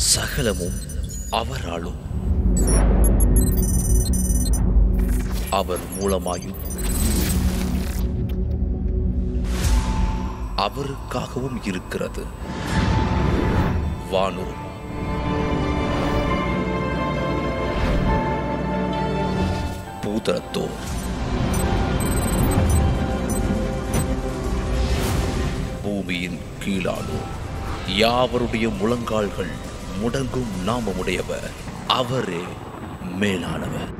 சகலமும் அவராலும், அவர் மூலமாயும் அவருக்காகவும் இருக்கிறது. வானோர் பூதரத்தோர் பூமியின் கீழானோர் யாவருடைய முழங்கால்கள் முடங்கும் நாமமுடையவர், அவரே மேலானவர்.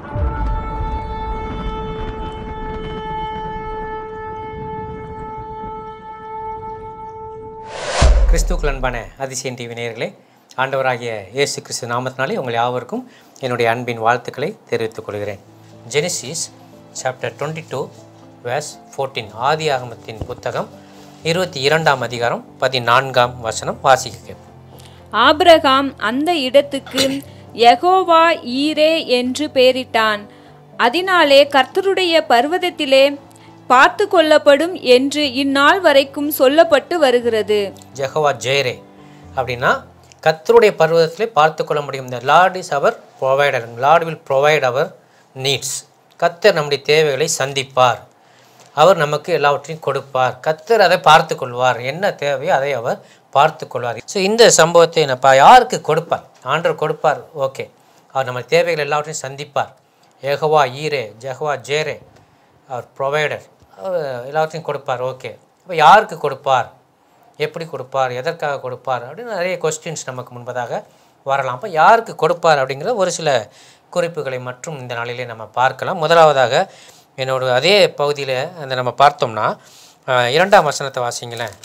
கிறிஸ்துவுக்குள் அன்பான அதிசயம் டிவி நேயர்களே, ஆண்டவராகிய இயேசு கிறிஸ்து நாமத்தினாலே உங்கள் யாவருக்கும் என்னுடைய அன்பின் வாழ்த்துக்களை தெரிவித்துக் கொள்கிறேன். ஜெனிசிஸ் சாப்டர் 22 verse 14, ஆதி ஆகமத்தின் புத்தகம் 22ஆம் அதிகாரம் 14ஆம் வசனம் வாசிக்க. ஆபிரகாம் அந்த இடத்துக்கு யெகோவா ஈரே என்று பெயரிட்டான். அதனாலே கர்த்தருடைய பர்வதத்திலே பார்த்து கொள்ளப்படும் என்று இந்நாள் வரைக்கும் சொல்லப்பட்டு வருகிறது. யெகோவா ஜேரே அப்படின்னா கர்த்தருடைய பர்வதத்திலே பார்த்து கொள்ள முடியும். இந்த lord is our provider. Lord will provide our needs. கர்த்தர் நம்முடைய தேவைகளை சந்திப்பார். அவர் நமக்கு எல்லாவற்றையும் கொடுப்பார். கர்த்தர் அதை பார்த்து கொள்வார். என்ன தேவையோ அதை அவர் பார்த்து கொள்வார். ஸோ இந்த சம்பவத்தை யாருக்கு கொடுப்பார்? ஆண்டவர் கொடுப்பார். ஓகே, அவர் நம்ம தேவைகள் எல்லாவற்றையும் சந்திப்பார். யெகோவா ஈரே, யெகோவா ஜேரே, அவர் ப்ரொவைடர், அவர் எல்லாவற்றையும் கொடுப்பார். ஓகே, இப்போ யாருக்கு கொடுப்பார், எப்படி கொடுப்பார், எதற்காக கொடுப்பார் அப்படின்னு நிறைய கொஸ்டின்ஸ் நமக்கு முன்பதாக வரலாம். அப்போ யாருக்கு கொடுப்பார் அப்படிங்கிற ஒரு சில குறிப்புகளை மற்றும் இந்த நாளிலே நம்ம பார்க்கலாம். முதலாவதாக என்னோட அதே பகுதியில் அந்த நம்ம பார்த்தோம்னா 2ஆம் வசனத்தை வாசிங்களேன்.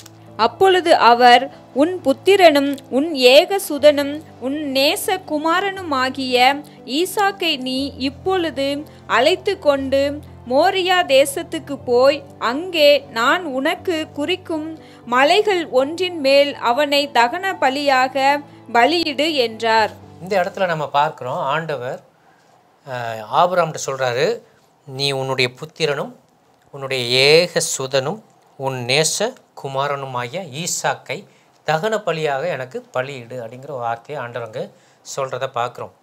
அப்பொழுது அவர், உன் புத்திரனும் உன் ஏகசுதனும் உன் நேச குமாரனுமாகிய ஈசாக்கை நீ இப்பொழுது அழைத்து கொண்டு மோரியா தேசத்துக்கு போய் அங்கே நான் உனக்கு குறிக்கும் மலைகள் ஒன்றின் மேல் அவனை தகன பலியாக பலியிடு என்றார். இந்த இடத்துல நம்ம பார்க்குறோம், ஆண்டவர் ஆபிரகாம்கிட்ட சொல்கிறாரு, நீ உன்னுடைய புத்திரனும் உன்னுடைய ஏகசுதனும் உன் நேச குமாரனுமாகிய ஈசாக்கை தகன பலியாக எனக்கு பலியிடு அப்படிங்கிற வார்த்தையை ஆண்டவங்க சொல்கிறத பார்க்குறோம்.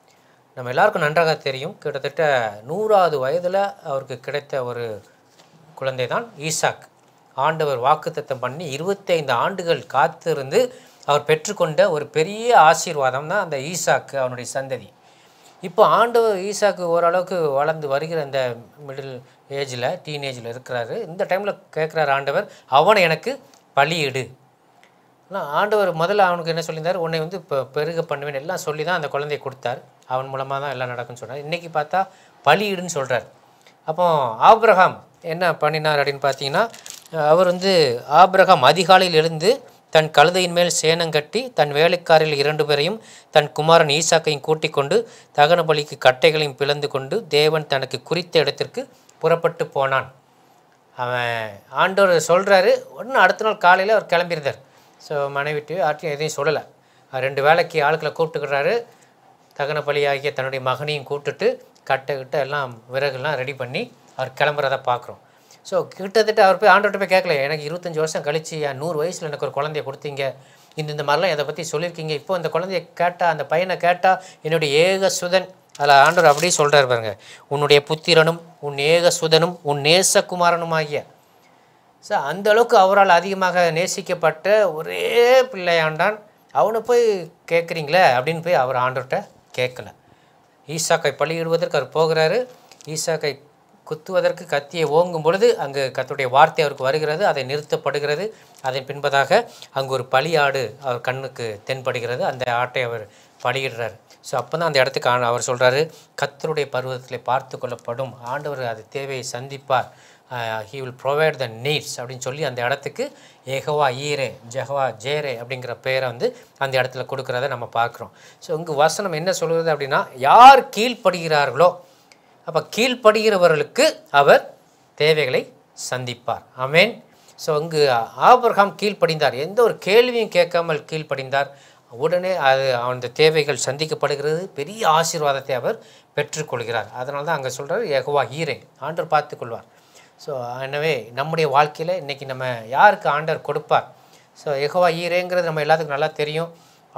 நம்ம எல்லாருக்கும் நன்றாக தெரியும், கிட்டத்தட்ட 100வது வயதில் அவருக்கு கிடைத்த ஒரு குழந்தை தான் ஈசாக். ஆண்டவர் வாக்குத்தத்தம் பண்ணி 25 ஆண்டுகள் காத்திருந்து அவர் பெற்றுக்கொண்ட ஒரு பெரிய ஆசீர்வாதம் தான் அந்த ஈசாக்கு, அவனுடைய சந்ததி. இப்போ ஆண்டவர் ஈசாக்கு ஓரளவுக்கு வளர்ந்து வருகிற இந்த மிடில் ஏஜில், டீனேஜில் இருக்கிறாரு. இந்த டைமில் கேட்குறாரு ஆண்டவர், அவனை எனக்கு பலியிடு. ஆண்டவர் முதல்ல அவனுக்கு என்ன சொல்லியிருந்தார், உன்னை வந்து இப்போ பெருக பண்ணுவேன் எல்லாம் சொல்லி தான் அந்த குழந்தையை கொடுத்தார். அவன் மூலமாக தான் எல்லாம் நடக்குன்னு சொன்னார். இன்றைக்கி பார்த்தா பலியிடுன்னு சொல்கிறார். அப்போ ஆபிரகாம் என்ன பண்ணினார் அப்படின்னு பார்த்தீங்கன்னா, அவர் வந்து ஆபிரகாம் அதிகாலையில் எழுந்து தன் கழுதையின் மேல் சேனங்கட்டி தன் வேலைக்காரில் 2 பேரையும் தன் குமாரன் ஈசாக்கையும் கூட்டிக் கொண்டு தகன பலிக்கு கட்டைகளையும் பிளந்து கொண்டு தேவன் தனக்கு குறித்த இடத்திற்கு புறப்பட்டு போனான். அவன் ஆண்டவர் சொல்கிறாரு, ஒன்று அடுத்த நாள் காலையில் அவர் கிளம்பியிருந்தார். ஸோ மனைவிட்டு யார்ட்டையும் எதையும் சொல்லலை. 2 வேலைக்கு ஆட்களை கூப்பிட்டுக்கிறாரு. தகன பலியாகிய தன்னுடைய மகனையும் கூப்பிட்டுட்டு கட்டை எல்லாம் விறகுலாம் ரெடி பண்ணி அவர் கிளம்புறதை பார்க்குறோம். ஸோ கிட்டத்தட்ட அவர் போய் ஆண்டவர்கிட்ட போய் கேட்கல, எனக்கு 25 வருஷம் கழிச்சு 100 வயசில் எனக்கு ஒரு குழந்தைய கொடுத்தீங்க, இந்த மாதிரிலாம் இதை பற்றி சொல்லியிருக்கீங்க, இப்போ அந்த குழந்தைய கேட்டால், அந்த பையனை கேட்டால் என்னுடைய ஏகசுதன், அதில் ஆண்டவர் அப்படியே சொல்கிறார் பாருங்க, உன்னுடைய புத்திரனும் உன் ஏகசுதனும் உன் நேசகுமாரனும் ஆகிய. ஸோ அந்த அளவுக்கு அவரால் அதிகமாக நேசிக்கப்பட்ட ஒரே பிள்ளையாண்டான், அவனை போய் கேட்குறீங்களே அப்படின்னு போய் அவர் ஆண்டவர்கிட்ட கேட்கல. ஈசாக்கை பலியிடுவதற்கு அவர் போகிறாரு. ஈசாக்கை குத்துவதற்கு கத்தியை ஓங்கும் பொழுது அங்கு கர்த்தருடைய வார்த்தை அவருக்கு வருகிறது, அதை நிறுத்தப்படுகிறது. அதன் பின்பதாக அங்கு ஒரு பலியாடு அவர் கண்ணுக்கு தென்படுகிறது. அந்த ஆட்டை அவர் பலியிடுறார். ஸோ அப்போ தான் அந்த இடத்துக்கு அவர் சொல்கிறாரு, கர்த்தருடைய பருவத்தில் பார்த்து கொள்ளப்படும், ஆண்டவர் அது தேவையை சந்திப்பார், he will provide the needs அப்படின்னு சொல்லி அந்த இடத்துக்கு யெகோவா ஈரே, யெகோவா ஜேரே அப்படிங்கிற பெயரை வந்து அந்த இடத்துல கொடுக்குறத நம்ம பார்க்குறோம். ஸோ இங்கு வசனம் என்ன சொல்கிறது அப்படின்னா, யார் கீழ்ப்படுகிறார்களோ, அப்போ கீழ்ப்படுகிறவர்களுக்கு அவர் தேவைகளை சந்திப்பார். ஆமென். ஸோ இங்கு ஆபிரகாம் கீழ்ப்படிந்தார், எந்த ஒரு கேள்வியும் கேட்காமல் கீழ்ப்படிந்தார். உடனே அது அந்த தேவைகள் சந்திக்கப்படுகிறது, பெரிய ஆசீர்வாதத்தை அவர் பெற்றுக்கொள்கிறார். அதனால தான் அங்கே சொல்கிறார், யெகோவா ஈரே, ஆண்டவர் பார்த்துக்கொள்வார். ஸோ எனவே நம்முடைய வாழ்க்கையில் இன்றைக்கி நம்ம யாருக்கு ஆண்டவர் கொடுப்பார்? ஸோ யெகோவா ஈரேங்கிறது நம்ம எல்லாத்துக்கும் நல்லா தெரியும்.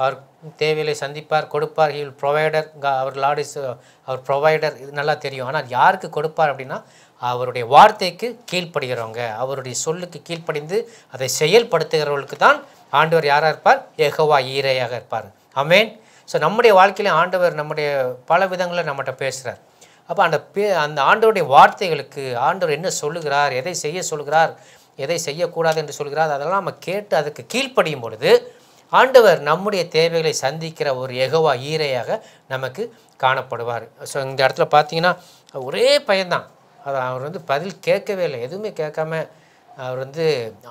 அவர் தேவைகளை சந்திப்பார், கொடுப்பார். He will provider. Our lord is our provider. இது நல்லா தெரியும். ஆனால் யாருக்கு கொடுப்பார் அப்படின்னா அவருடைய வார்த்தைக்கு கீழ்ப்படுகிறவங்க, அவருடைய சொல்லுக்கு கீழ்ப்படிந்து அதை செயல்படுத்துகிறவர்களுக்கு தான் ஆண்டவர் யாராக இருப்பார்? யெகோவா ஈரேயாக இருப்பார். ஆமென். ஸோ நம்முடைய வாழ்க்கையில ஆண்டவர் நம்முடைய பல விதங்களில் நம்மகிட்ட பேசுகிறார். அப்போ அந்த ஆண்டவருடைய வார்த்தைகளுக்கு ஆண்டவர் என்ன சொல்லுகிறார், எதை செய்ய சொல்கிறார், எதை செய்யக்கூடாது என்று சொல்கிறார், அதெல்லாம் நம்ம கேட்டு அதுக்கு கீழ்ப்படியும் பொழுது ஆண்டவர் நம்முடைய தேவைகளை சந்திக்கிற ஒரு யெகோவா ஈரேயாக நமக்கு காணப்படுவார். ஸோ இந்த இடத்துல பார்த்தீங்கன்னா ஒரே பையன்தான். அவர் பதில் கேட்கவே இல்லை, எதுவுமே கேட்காம அவர்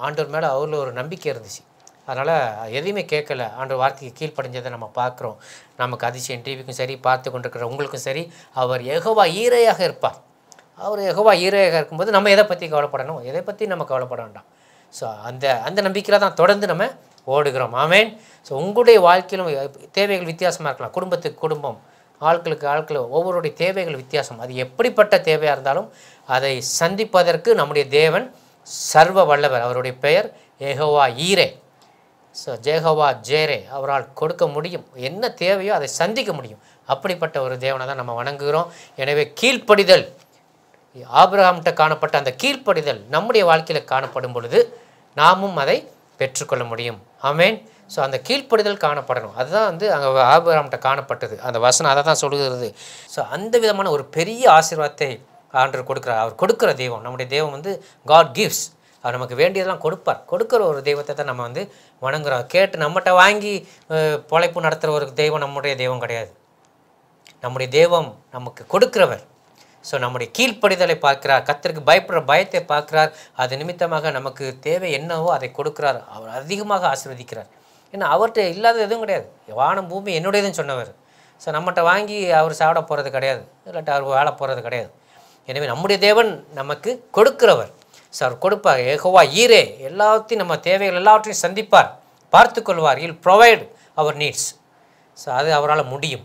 ஆண்டவர் மேலே அவரில் ஒரு நம்பிக்கை இருந்துச்சு. அதனால் எதையுமே கேட்கல, ஆண்டவர் வார்த்தைக்கு கீழ்ப்படிஞ்சதை நம்ம பார்க்குறோம். நமக்கு அதிசயம் டிவிக்கும் சரி, பார்த்து கொண்டிருக்கிற உங்களுக்கும் சரி, அவர் யெகோவா ஈரேயாக இருப்பார். அவர் யெகோவா ஈரேயாக இருக்கும்போது நம்ம எதை பற்றி கவலைப்படணும்? எதை பற்றி நம்ம கவலைப்பட வேண்டாம். ஸோ அந்த நம்பிக்கையில் தான் தொடர்ந்து நம்ம ஓடுகிறோம். ஆமென். ஸோ உங்களுடைய வாழ்க்கையிலும் தேவைகள் வித்தியாசமாக இருக்கலாம். குடும்பத்துக்கு குடும்பம், ஆட்களுக்கு ஆட்கள், ஒவ்வொருடைய தேவைகள் வித்தியாசம். அது எப்படிப்பட்ட தேவையாக இருந்தாலும் அதை சந்திப்பதற்கு நம்முடைய தேவன் சர்வ வல்லவர். அவருடைய பெயர் Jehovah Jireh. So Jehovah Jireh. அவரால் கொடுக்க முடியும், என்ன தேவையோ அதை சந்திக்க முடியும். அப்படிப்பட்ட ஒரு தேவனை தான் நம்ம வணங்குகிறோம். எனவே கீழ்ப்படிதல், ஆபிரகாம்கிட்ட காணப்பட்ட அந்த கீழ்ப்படிதல் நம்முடைய வாழ்க்கையில் காணப்படும் பொழுது நாமும் அதை பெற்றுக்கொள்ள முடியும். ஆமென். ஸோ அந்த கீழ்ப்படிதல் காணப்படணும். அதுதான் அங்கே ஆபிரகாம்கிட்ட காணப்பட்டது. அந்த வசனம் அதை தான் சொல்லுகிறது. ஸோ அந்த விதமான ஒரு பெரிய ஆசீர்வாதத்தை ஆண்டவர் கொடுக்குறார். அவர் கொடுக்குற தெய்வம், நம்முடைய தெய்வம் காட் கிவ்ஸ். அவர் நமக்கு வேண்டியதெல்லாம் கொடுப்பார். கொடுக்குற ஒரு தெய்வத்தை தான் நம்ம வணங்குறோம். கேட்டு நம்மகிட்ட வாங்கி பொழைப்பு நடத்துகிற ஒரு தெய்வம் நம்முடைய தெய்வம் கிடையாது. நம்முடைய தெய்வம் நமக்கு கொடுக்கிறவர். ஸோ நம்முடைய கீழ்ப்படிதலை பார்க்கிறார், கர்த்தருக்கு பயப்படுற பயத்தை பார்க்கிறார். அது நிமித்தமாக நமக்கு தேவை என்னவோ அதை கொடுக்கிறார். அவர் அதிகமாக ஆசீர்வதிக்கிறார். ஏன்னா அவர்கிட்ட இல்லாத எதுவும் கிடையாது. வானம் பூமி என்னுடையதுன்னு சொன்னவர். ஸோ நம்மகிட்ட வாங்கி அவர் சாப்பிட போகிறது கிடையாது, இல்லாட்டி அவர் வாழ போகிறது கிடையாது. எனவே நம்முடைய தேவன் நமக்கு கொடுக்கிறவர். ஸோ அவர் கொடுப்பார். யெகோவா ஈரே. எல்லாத்தையும் நம்ம தேவைகள் எல்லாவற்றையும் சந்திப்பார், பார்த்து கொள்வார். இல் ப்ரொவைட் அவர் நீட்ஸ். ஸோ அது அவரால் முடியும்.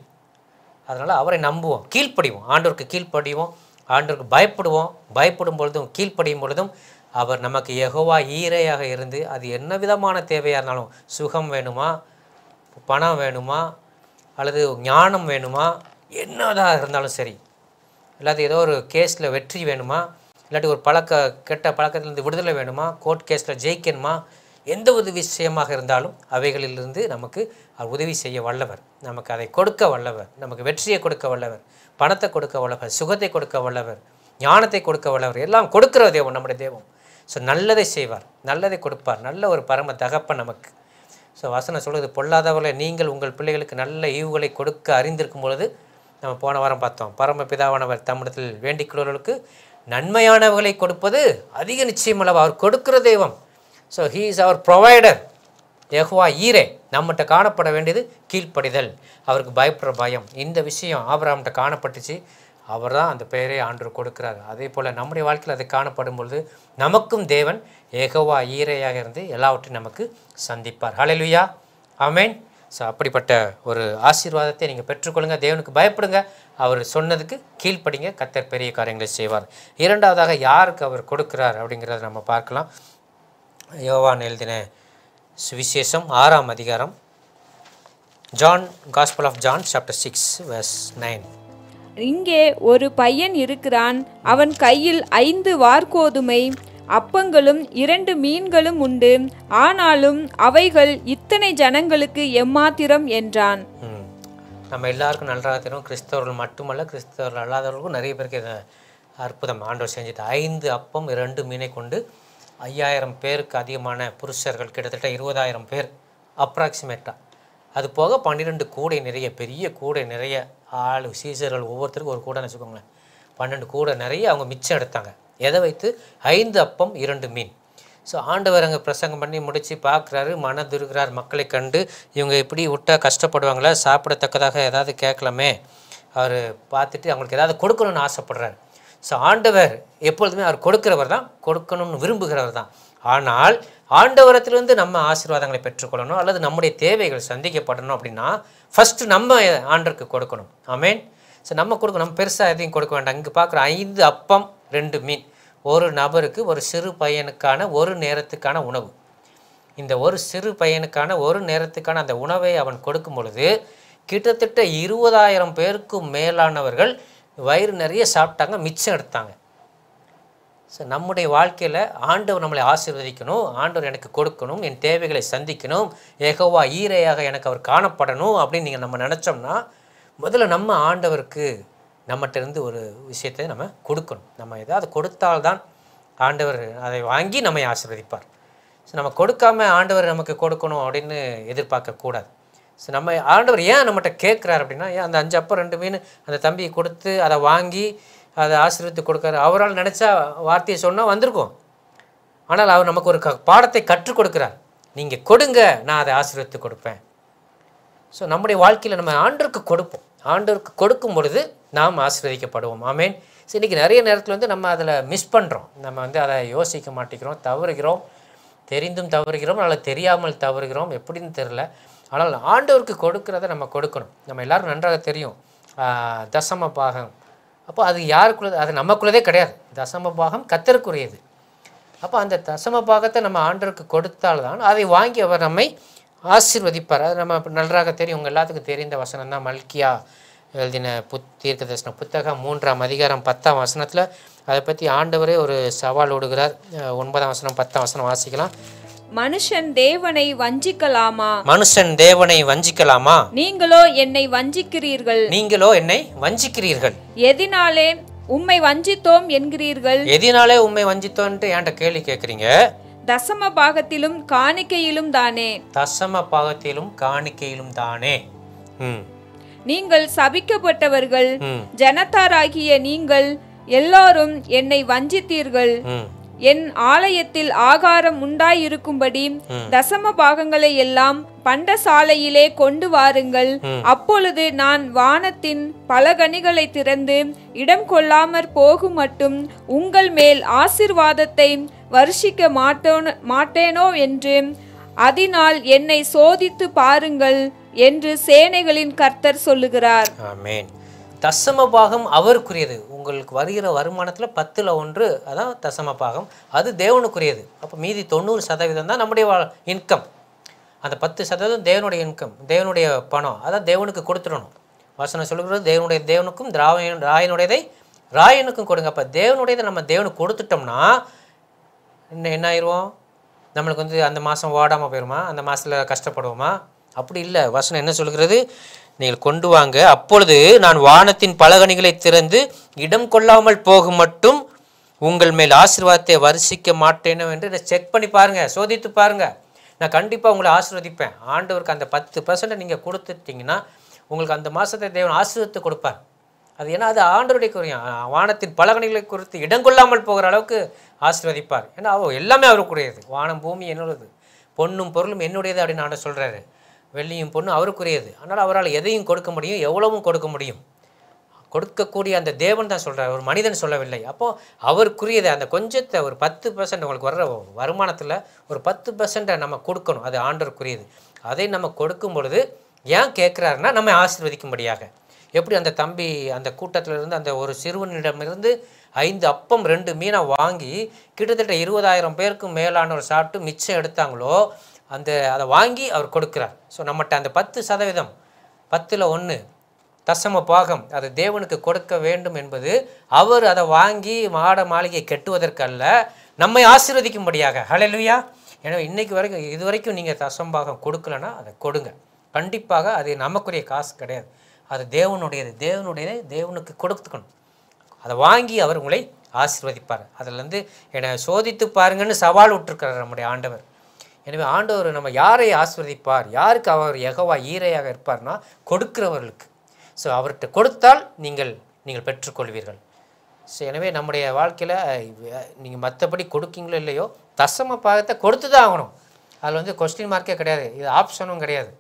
அதனால் அவரை நம்புவோம், கீழ்ப்படிவோம், ஆண்டவருக்கு கீழ்ப்படிவோம், ஆண்டவருக்கு பயப்படுவோம். பயப்படும் பொழுதும் கீழ்ப்படியும் பொழுதும் அவர் நமக்கு யெகோவா ஈரேயாக இருந்து, அது என்ன விதமான தேவையாக இருந்தாலும், சுகம் வேணுமா, பணம் வேணுமா, அல்லது ஞானம் வேணுமா, என்னதாக இருந்தாலும் சரி, இல்லாட்டி ஏதோ ஒரு கேஸில் வெற்றி வேணுமா, இல்லாட்டி ஒரு கெட்ட பழக்கத்திலிருந்து விடுதலை வேணுமா, கோர்ட் கேஸில் ஜெயிக்கணுமா, எந்த ஒரு விஷயமாக இருந்தாலும் அவைகளிலிருந்து நமக்கு உதவி செய்ய வல்லவர், நமக்கு அதை கொடுக்க வல்லவர், நமக்கு வெற்றியை கொடுக்க வல்லவர், பணத்தை கொடுக்க வல்லவர், சுகத்தை கொடுக்க வல்லவர், ஞானத்தை கொடுக்க வல்லவர், எல்லாம் கொடுக்கிற தேவன் நம்முடைய தேவன். ஸோ நல்லதை செய்வார், நல்லதை கொடுப்பார், நல்ல ஒரு பரம தகப்பன் நமக்கு. ஸோ வசனம் சொல்வது, பொல்லாதவர்களை நீங்கள் உங்கள் பிள்ளைகளுக்கு நல்ல ஈவுகளை கொடுக்க அறிந்திருக்கும் பொழுது, நம்ம போன வாரம் பார்த்தோம், பரமபிதாவானவர் தம்மிடத்தில் வேண்டிக்கிறவர்களுக்கு நன்மையானவர்களை கொடுப்பது அதிக நிச்சயமல்லவா. அவர் கொடுக்கிற தெய்வம். So he is our provider. Jehovah Jireh. நம்மகிட்ட காணப்பட வேண்டியது கீழ்ப்படிதல், அவருக்கு பயப்படுற பயம். இந்த விஷயம் ஆபிரகாம்கிட்ட காணப்பட்டுச்சு. அவர் தான் அந்த பெயரை ஆண்டவர் கொடுக்கிறார். அதே போல் நம்முடைய வாழ்க்கையில் அது காணப்படும் பொழுது நமக்கும் தேவன் யெகோவா ஈரேயாக இருந்து எல்லாவற்றையும் நமக்கு சந்திப்பார். ஹல்லேலூயா, ஆமென். ஸோ அப்படிப்பட்ட ஒரு ஆசீர்வாதத்தை நீங்கள் பெற்றுக்கொள்ளுங்க. தேவனுக்கு பயப்படுங்க, அவர் சொன்னதுக்கு கீழ்ப்படிங்க, கர்த்தர் பெரிய காரியங்களை செய்வார். இரண்டாவதாக யாருக்கு அவர் கொடுக்கிறார் அப்படிங்கிறத நம்ம பார்க்கலாம். யோவான் எழுதின சுவிசேஷம் 6ஆம் அதிகாரம், John, gospel of John chapter 6 verse 9. இங்கே ஒரு பையன் இருக்கிறான், அவன் கையில் 5 வார்கோதுமை அப்பங்களும் 2 மீன்களும் உண்டு, ஆனாலும் அவைகள் இத்தனை ஜனங்களுக்கு எம்மாத்திரம் என்றான். நம்ம எல்லாருக்கும் நன்றாக தெரியும், கிறிஸ்தவர்கள் மட்டுமல்ல, கிறிஸ்தவர்கள் அல்லாதவர்களுக்கும் நிறைய பேருக்கு இந்த அற்புதம் ஆண்டவர் செஞ்சுட்டு 5 அப்பம் 2 மீனை கொண்டு 5000 பேருக்கு அதிகமான புருஷர்கள், கிட்டத்தட்ட 20,000 பேர் அப்ராக்சிமேட்டாக. அது போக 12 கூடை நிறைய, பெரிய கூடை நிறைய ஆள் சீசர்கள், ஒவ்வொருத்தருக்கும் ஒரு கூடைன்னு வச்சுக்கோங்களேன். 12 கூடை நிறைய அவங்க மிச்சம் எடுத்தாங்க. எதை வைத்து? 5 அப்பம் 2 மீன். ஸோ ஆண்டவர் அங்கே பிரசங்கம் பண்ணி முடித்து பார்க்குறாரு, மனதுருகிறார். மக்களை கண்டு இவங்க இப்படி விட்டால் கஷ்டப்படுவாங்களா, சாப்பிடத்தக்கதாக ஏதாவது கேட்கலாமே, அவர் பார்த்துட்டு அவங்களுக்கு ஏதாவது கொடுக்கணும்னு ஆசைப்படுறாரு. ஸோ ஆண்டவர் எப்பொழுதுமே அவர் கொடுக்கிறவர் தான், கொடுக்கணும்னு விரும்புகிறவர் தான். ஆனால் ஆண்டவரத்திலிருந்து நம்ம ஆசீர்வாதங்களை பெற்றுக்கொள்ளணும், அல்லது நம்முடைய தேவைகள் சந்திக்கப்படணும் அப்படின்னா ஃபஸ்ட்டு நம்ம ஆண்டவருக்கு கொடுக்கணும். ஆமென். ஸோ நம்ம கொடுக்கணும், நம்ம பெருசாக எதையும் கொடுக்க வேண்டாம். இங்கே பார்க்குற 5 அப்பம் 2 மீன், ஒரு நபருக்கு, ஒரு சிறு பையனுக்கான ஒரு நேரத்துக்கான உணவு. இந்த ஒரு சிறு பையனுக்கான ஒரு நேரத்துக்கான அந்த உணவை அவன் கொடுக்கும் பொழுது கிட்டத்தட்ட 20,000 பேருக்கும் மேலானவர்கள் வயிறு நிறைய சாப்பிட்டாங்க, மிச்சம் எடுத்தாங்க. ஸோ நம்முடைய வாழ்க்கையில் ஆண்டவர் நம்மளை ஆசீர்வதிக்கணும், ஆண்டவர் எனக்கு கொடுக்கணும், என் தேவைகளை சந்திக்கணும், யெகோவா ஈரையாக எனக்கு அவர் காணப்படணும் அப்படின்னு நம்ம நினச்சோம்னா முதல்ல நம்ம ஆண்டவருக்கு நம்மகிட்ட இருந்து ஒரு விஷயத்தை நம்ம கொடுக்கணும். நம்ம ஏதாவது கொடுத்தால்தான் ஆண்டவர் அதை வாங்கி நம்மை ஆசீர்வதிப்பார். ஸோ நம்ம கொடுக்காம ஆண்டவர் நமக்கு கொடுக்கணும் அப்படின்னு எதிர்பார்க்கக்கூடாது. ஸோ நம்ம ஆண்டவர் ஏன் நம்மகிட்ட கேட்குறாரு அப்படின்னா, ஏன் அந்த 5 அப்பம் 2 மீன் அந்த தம்பியை கொடுத்து அதை வாங்கி அதை ஆசீர்வதித்து கொடுக்குறாரு. அவரால் நினச்சா வார்த்தையை சொன்னால் வந்திருக்கும். ஆனால் அவர் நமக்கு ஒரு பாடத்தை கற்றுக் கொடுக்குறார். நீங்கள் கொடுங்க, நான் அதை ஆசீர்வதித்து கொடுப்பேன். ஸோ நம்முடைய வாழ்க்கையில் நம்ம ஆண்டவருக்கு கொடுப்போம். ஆண்டவருக்கு கொடுக்கும் பொழுது நாம் ஆசீர்வதிக்கப்படுவோம். ஆமேன். ஸோ இன்றைக்கி நிறைய நேரத்தில் நம்ம அதில் மிஸ் பண்ணுறோம். நம்ம அதை யோசிக்க மாட்டேங்கிறோம், தவறுகிறோம், தெரிந்தும் தவறுகிறோம், அல்லது தெரியாமல் தவறுகிறோம், எப்படின்னு தெரில. ஆனால் ஆண்டவருக்கு கொடுக்கிறத நம்ம கொடுக்கணும். நம்ம எல்லோரும் நன்றாக தெரியும் தசம பாகம். அப்போ அது யாருக்குள்ளது? அது நமக்குள்ளதே கிடையாது. தசம பாகம் கர்த்தருக்குரியது. அப்போ அந்த தசம பாகத்தை நம்ம ஆண்டவருக்கு கொடுத்தால்தான் அதை வாங்கி அவர் நம்மை ஆசீர்வதிப்பார். அது நம்ம நன்றாக தெரியும். உங்கள் எல்லாத்துக்கும் தெரிந்த வசனம் தான் மல்கியா எழுதின தீர்க்கதரிசன புத்தகம் 3ஆம் அதிகாரம் 10ஆம் வசனத்தில் அதை பற்றி ஆண்டவரே ஒரு சவால் விடுகிறார். 9ஆம் வசனம் 10ஆம் வசனம் வாசிக்கலாம். மனுஷன் தேவனை வஞ்சிக்கலாமா? மனுஷன் தேவனை வஞ்சிக்கலாமா? நீங்களோ என்னை வஞ்சிக்கிறீர்கள். நீங்களோ என்னை வஞ்சிக்கிறீர்கள். எதினாலே உம்மை வஞ்சித்தோம் என்கிறீர்கள். எதினாலே உம்மை வஞ்சித்தோன்ட்டு என்கிட்ட கேள்வி கேட்குறீங்க. தசம பாகத்திலும் காணிக்கையிலும் தானே. தசம பாகத்திலும் காணிக்கையிலும் தானே. நீங்கள் சபிக்கப்பட்டவர்கள், ஜனத்தாராகிய நீங்கள் எல்லாரும் என்னை வஞ்சித்தீர்கள். என் ஆலயத்தில் ஆகாரம் உண்டாயிருக்கும்படி தசம பாகங்களை எல்லாம் பண்டசாலையிலே கொண்டு வாருங்கள். அப்பொழுது நான் வானத்தின் பலகணிகளை திறந்து இடம் கொள்ளாமற் போகும் மட்டும் உங்கள் மேல் ஆசீர்வாதத்தை வருஷிக்க மாட்டேனோ என்று அதனால் என்னை சோதித்து பாருங்கள் என்று சேனைகளின் கர்த்தர் சொல்லுகிறார். ஆமென். தசம பாகம் அவருக்குரியது. உங்களுக்கு வருகிற வருமானத்தில் 10ல் 1 அதான் தசம பாகம். அது தேவனுக்குரியது. அப்போ மீதி 90% தான் நம்முடைய இன்கம். அந்த 10% தேவனுடைய இன்கம், தேவனுடைய பணம். அதான் தேவனுக்கு கொடுத்துடணும். வசனம் சொல்லுகிறது தேவனுக்கும் ராயனுடையதை ராயனுக்கும் கொடுங்க. அப்போ தேவனுடையதை நம்ம தேவனுக்கு கொடுத்துட்டோம்னா என்ன ஆயிடுவோம்? நம்மளுக்கு அந்த மாதம் ஓடாமல் போயிடுமா? அந்த மாதத்தில் கஷ்டப்படுவோமா? அப்படி இல்லை. வசனம் என்ன சொல்கிறது? நீங்கள் கொண்டு வாங்க, அப்பொழுது நான் வானத்தின் பலகணிகளை திறந்து இடம் கொள்ளாமல் போகும் மட்டும் உங்கள் மேல் ஆசீர்வாதத்தை வருஷிக்க மாட்டேனோ என்று இதை செக் பண்ணி பாருங்கள், சோதித்து பாருங்கள். நான் கண்டிப்பாக உங்களை ஆசீர்வதிப்பேன். ஆண்டவருக்கு அந்த 10% நீங்கள் கொடுத்துட்டிங்கன்னா உங்களுக்கு அந்த மாதத்தை தேவன் ஆசீர்வதித்து கொடுப்பார். அது ஏன்னா அது ஆண்டவருடைய குறையும். வானத்தின் பலகணிகளை குறித்து இடம் கொள்ளாமல் போகிற அளவுக்கு ஆசீர்வதிப்பார். ஏன்னா எல்லாமே அவருக்குரியது. வானம் பூமி என்னுடையது, பொண்ணும் பொருளும் என்னுடையது அப்படின்னு ஆண்டவர் சொல்கிறாரு. வெள்ளியும் பொண்ணும் அவருக்குரியது. ஆனால் அவரால் எதையும் கொடுக்க முடியும், எவ்வளவும் கொடுக்க முடியும். கொடுக்கக்கூடிய அந்த தேவன் தான் சொல்கிறார், ஒரு மனிதன் சொல்லவில்லை. அப்போது அவருக்குரியதை அந்த கொஞ்சத்தை ஒரு 10% உங்களுக்கு வர்ற வருமானத்தில் ஒரு 10% நம்ம கொடுக்கணும். அது ஆண்டவருக்குரியது. அதை நம்ம கொடுக்கும் பொழுது ஏன் கேட்குறாருன்னா நம்ம ஆசீர்வதிக்கும்படியாக. எப்படி அந்த தம்பி அந்த கூட்டத்திலிருந்து அந்த ஒரு சிறுவனிடமிருந்து 5 அப்பம் 2 மீனை வாங்கி கிட்டத்தட்ட 20,000 பேருக்கும் மேலானவர் சாப்பிட்டு மிச்சம் எடுத்தாங்களோ அதை வாங்கி அவர் கொடுக்குறார். ஸோ நம்மகிட்ட அந்த 10%, 10ல் 1 தசம பாகம் அது தேவனுக்கு கொடுக்க வேண்டும் என்பது அவர் அதை வாங்கி மாளிகை கட்டுவதற்கல்ல, நம்மை ஆசீர்வதிக்கும்படியாக. ஹல்லேலூயா. எனவே இன்னைக்கு வரைக்கும் இதுவரைக்கும் நீங்கள் தசம பாகம் கொடுக்கலன்னா அதை கொடுங்க. கண்டிப்பாக அது நமக்குரிய காசு கிடையாது, அது தேவனுடையது. தேவனுக்கு கொடுத்துக்கணும். அதை வாங்கி அவர் உங்களை ஆசீர்வதிப்பார். அதில் என்னை சோதித்து பாருங்கன்னு சவால் விட்டுருக்கிறார் நம்முடைய ஆண்டவர். எனவே ஆண்டவர் நம்ம யாரை ஆசீர்வதிப்பார்? யாருக்கு அவர் யெகோவா ஈரையாக இருப்பார்னா கொடுக்கிறவர்களுக்கு. ஸோ அவர்கிட்ட கொடுத்தால் நீங்கள் பெற்றுக்கொள்வீர்கள். ஸோ எனவே நம்முடைய வாழ்க்கையில் நீங்கள் மற்றபடி கொடுக்கீங்களோ இல்லையோ தசம பாகத்தை கொடுத்து தான் ஆகணும். அதில் கொஸ்டின் மார்க்கே கிடையாது, இது ஆப்ஷனும் கிடையாது.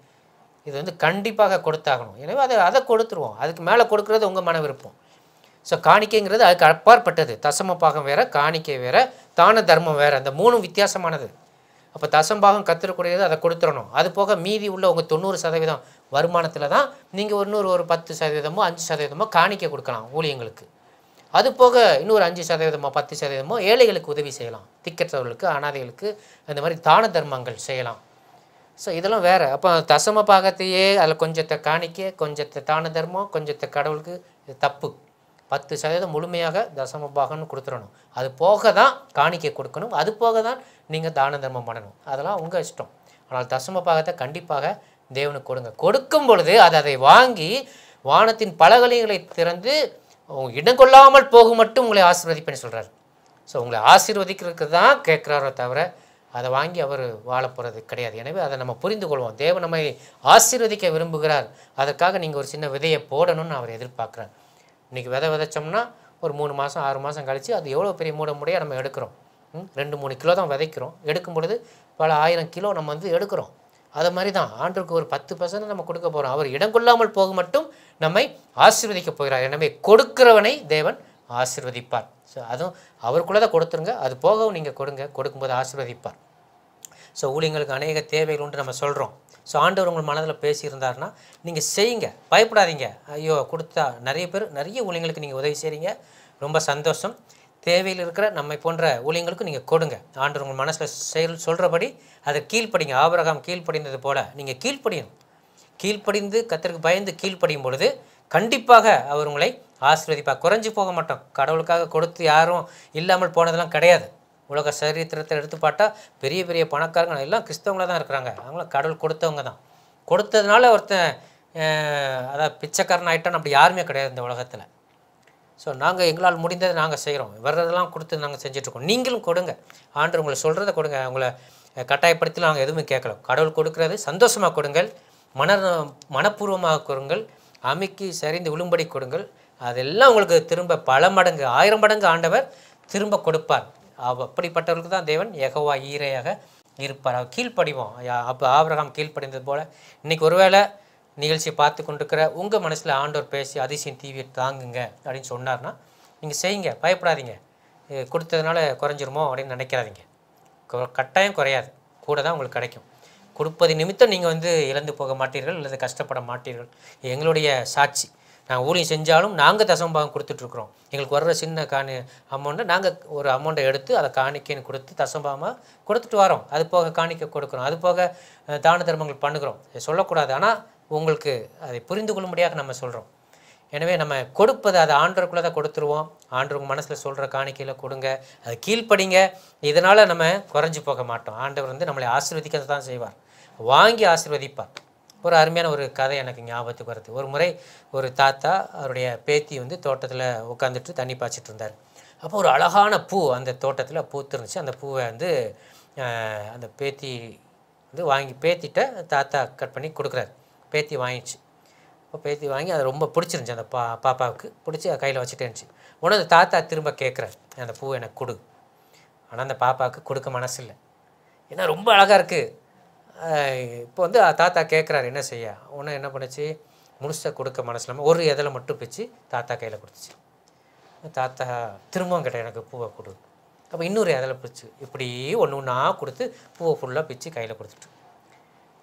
இது கண்டிப்பாக கொடுத்தாகணும். எனவே அதை கொடுத்துருவோம். அதுக்கு மேலே கொடுக்குறது உங்கள் மன விருப்பம். ஸோ காணிக்கைங்கிறது அதுக்கு அப்பாற்பட்டது. தசம பாகம் வேறு, காணிக்கை வேறு, தான தர்மம் வேறு. அந்த 3 வித்தியாசமானது. அப்போ தசம்பாகம் கற்றுக்கூடியது அதை கொடுத்துடணும். அது போக மீதி உள்ள உங்கள் 90% வருமானத்தில் தான் நீங்கள் ஒரு 10%, 5% காணிக்கை கொடுக்கலாம் ஊழியங்களுக்கு. அது போக இன்னொரு 5% 10% ஏழைகளுக்கு உதவி செய்யலாம், திக்கற்றவர்களுக்கு, அனாதைகளுக்கு, அந்த மாதிரி தான தர்மங்கள் செய்யலாம். ஸோ இதெல்லாம் வேறு. அப்போ தசம பாகத்தையே அதில் கொஞ்சத்தை காணிக்க, கொஞ்சத்தை தான தர்மம், கொஞ்சத்தை கடவுளுக்கு, இது தப்பு. 10% முழுமையாக தசம பாகம்னு கொடுத்துடணும். அது போக தான் காணிக்கை கொடுக்கணும், அது போக தான் நீங்கள் தான தர்மம் பண்ணணும். அதெல்லாம் உங்கள் இஷ்டம். ஆனால் தசம பாகத்தை கண்டிப்பாக தேவனுக்கு கொடுங்க. கொடுக்கும் பொழுது அதை வாங்கி வானத்தின் பலகலிகளை திறந்து இடம் கொள்ளாமல் போகும் மட்டும் உங்களை ஆசீர்வதிப்பேன்னு சொல்கிறார். ஸோ உங்களை ஆசீர்வதிக்கிறதுக்கு தான் கேட்குறாரோ தவிர அதை வாங்கி அவர் வாழ போகிறது கிடையாது. எனவே அதை நம்ம புரிந்து கொள்வோம். தேவன் நம்மை ஆசீர்வதிக்க விரும்புகிறார். அதற்காக நீங்கள் ஒரு சின்ன விதையை போடணும்னு அவர் எதிர்பார்க்குறார். இன்றைக்கி விதைச்சோம்னா ஒரு 3 மாதம் 6 மாதம் கழித்து அது எவ்வளோ பெரிய மூடையாக நம்ம எடுக்கிறோம். 2-3 கிலோ தான் விதைக்கிறோம். எடுக்கும் பொழுது பல 1000 கிலோ நம்ம எடுக்கிறோம். அதை மாதிரி தான் ஆண்டவருக்கு ஒரு 10% நம்ம கொடுக்க போகிறோம். அவர் இடம் கொள்ளாமல் போக மட்டும் நம்மை ஆசீர்வதிக்க போகிறார். எனவே கொடுக்கிறவனை தேவன் ஆசீர்வதிப்பார். ஸோ அதுவும் அவருக்குள்ளே தான் கொடுத்துருங்க, அது போகவும் நீங்கள் கொடுங்க, கொடுக்கும்போது ஆசீர்வதிப்பார். ஸோ ஊழியங்களுக்கு அநேக தேவைகள் உண்டு நம்ம சொல்கிறோம். ஸோ ஆண்டவர் உங்கள் மனதில் பேசியிருந்தாருன்னா நீங்கள் செய்யுங்க, பயப்படாதீங்க. ஐயோ கொடுத்தா நிறைய பேர் நிறைய ஊழியங்களுக்கு நீங்கள் உதவி செய்கிறீங்க, ரொம்ப சந்தோஷம். தேவையில் இருக்கிற நம்மை போன்ற ஊழியங்களுக்கும் நீங்கள் கொடுங்க. ஆண்டவர் உங்கள் மனசில் சொல்கிறபடி அதை கீழ்ப்படிங்க. ஆபிரகாம் கீழ்ப்படிந்தது போல் நீங்கள் கீழ்ப்படியணும். கீழ்ப்படிந்து கர்த்தருக்கு பயந்து கீழ்ப்படியும் பொழுது கண்டிப்பாக அவர் உங்களை ஆசீர்வதிப்பார். குறைஞ்சி போக மாட்டோம். கடவுளுக்காக கொடுத்து யாரும் இல்லாமல் போனதெல்லாம் கிடையாது. உலக சரித்திரத்தை எடுத்து பார்த்தா பெரிய பெரிய பணக்காரங்க எல்லாம் கிறிஸ்தவங்களாக தான் இருக்கிறாங்க. அவங்களாம் கடவுள் கொடுத்தவங்க தான். கொடுத்ததுனால ஒருத்தன் அதாவது பிச்சைக்காரன் ஆகிட்டான்னு அப்படி யாருமே கிடையாது இந்த உலகத்தில். ஸோ நாங்கள் எங்களால் முடிந்ததை நாங்கள் செய்கிறோம். வர்றதெல்லாம் கொடுத்து நாங்கள் செஞ்சிட்ருக்கோம். நீங்களும் கொடுங்க. ஆண்டவர் உங்களை சொல்கிறத கொடுங்க. உங்களை கட்டாயப்படுத்தி நாங்கள் எதுவுமே கேட்கல. கடவுள் கொடுக்குறது சந்தோஷமாக கொடுங்கள், மனப்பூர்வமாக கொடுங்கள், அமைக்கி சரிந்து விழும்படி கொடுங்கள். அதெல்லாம் உங்களுக்கு திரும்ப பல மடங்கு 1000 மடங்கு ஆண்டவர் திரும்ப கொடுப்பார். அப்படிப்பட்டவர்களுக்கு தான் தேவன் யெகோவா ஈரையாக இருப்பார். அவர் கீழ்ப்படிவோம். அப்போ ஆபிரகாம் கீழ்ப்படிந்தது போல் இன்றைக்கி ஒருவேளை நிகழ்ச்சியை பார்த்து கொண்டிருக்கிற உங்கள் மனசில் ஆண்டவர் பேசி அதிசயம் டிவியை தாங்குங்க அப்படின்னு சொன்னார்னா நீங்கள் செய்யுங்க, பயப்படாதீங்க. கொடுத்ததுனால குறைஞ்சிருமோ அப்படின்னு நினைக்காதீங்க. கட்டாயம் குறையாது, கூட தான் உங்களுக்கு கிடைக்கும். கொடுப்பது நிமித்தம் நீங்கள் இழந்து போக மாட்டீர்கள் அல்லது கஷ்டப்பட மாட்டீர்கள். எங்களுடைய சாட்சி. நாங்கள் ஊழியம் செஞ்சாலும் நாங்கள் தசமபாகம் கொடுத்துட்ருக்குறோம். எங்களுக்கு வர்ற சின்ன அமௌண்ட்டை நாங்கள் ஒரு அமௌண்ட்டை எடுத்து அதை காணிக்கைன்னு கொடுத்து தசமபாகமாக கொடுத்துட்டு வரோம். அது போக காணிக்கை கொடுக்குறோம், அது போக தான தர்மங்கள் பண்ணுகிறோம். சொல்லக்கூடாது, ஆனால் உங்களுக்கு அதை புரிந்து கொள்ளும்படியாக நம்ம சொல்கிறோம். எனவே நம்ம கொடுப்பது அதை ஆண்டவருக்குள்ளே தான் கொடுத்துருவோம். ஆண்டவருக்கு மனசில் சொல்கிற காணிக்கையில் கொடுங்க, அது கீழ்ப்படிங்க. இதனால் நம்ம குறைஞ்சி போக மாட்டோம். ஆண்டவர் நம்மளை ஆசீர்வதிக்க தான் செய்வார், வாங்கி ஆசீர்வதிப்பார். ஒரு அருமையான ஒரு கதை எனக்கு ஞாபகத்துக்கு வருது. ஒரு முறை ஒரு தாத்தா அவருடைய பேத்தி தோட்டத்தில் உட்காந்துட்டு தண்ணி பாய்ச்சிட்டு இருந்தார். அப்போ ஒரு அழகான பூ அந்த தோட்டத்தில் பூத்துருந்துச்சு. அந்த பூவை அந்த பேத்தி வாங்கி பேத்திட்ட தாத்தா கட் பண்ணி கொடுக்குறாரு. பேத்தி வாங்கிச்சு. இப்போ பேத்தி வாங்கி அதை ரொம்ப பிடிச்சிருந்துச்சி. அந்த பாப்பாவுக்கு பிடிச்சி கையில் வச்சுட்டே இருந்துச்சு. உடனே அந்த தாத்தா திரும்ப கேட்குறாரு, அந்த பூவை எனக்கு கொடு. ஆனால் அந்த பாப்பாவுக்கு கொடுக்க மனசு இல்லை. ஏன்னா ரொம்ப அழகாக இருக்குது. இப்போ தாத்தா கேட்குறாரு என்ன செய்ய. ஒன்று என்ன பண்ணுச்சு, முழுசாக கொடுக்க மனசு இல்லாமல் ஒரு இதில் மட்டும் பிச்சு தாத்தா கையில் கொடுத்துச்சு. தாத்தா திரும்பவும் கேட்டால் எனக்கு பூவை கொடு. அப்போ இன்னொரு இதில் பிடிச்சி இப்படி ஒன்று ஒன்றா கொடுத்து பூவை ஃபுல்லாக பிச்சு கையில் கொடுத்துட்டு,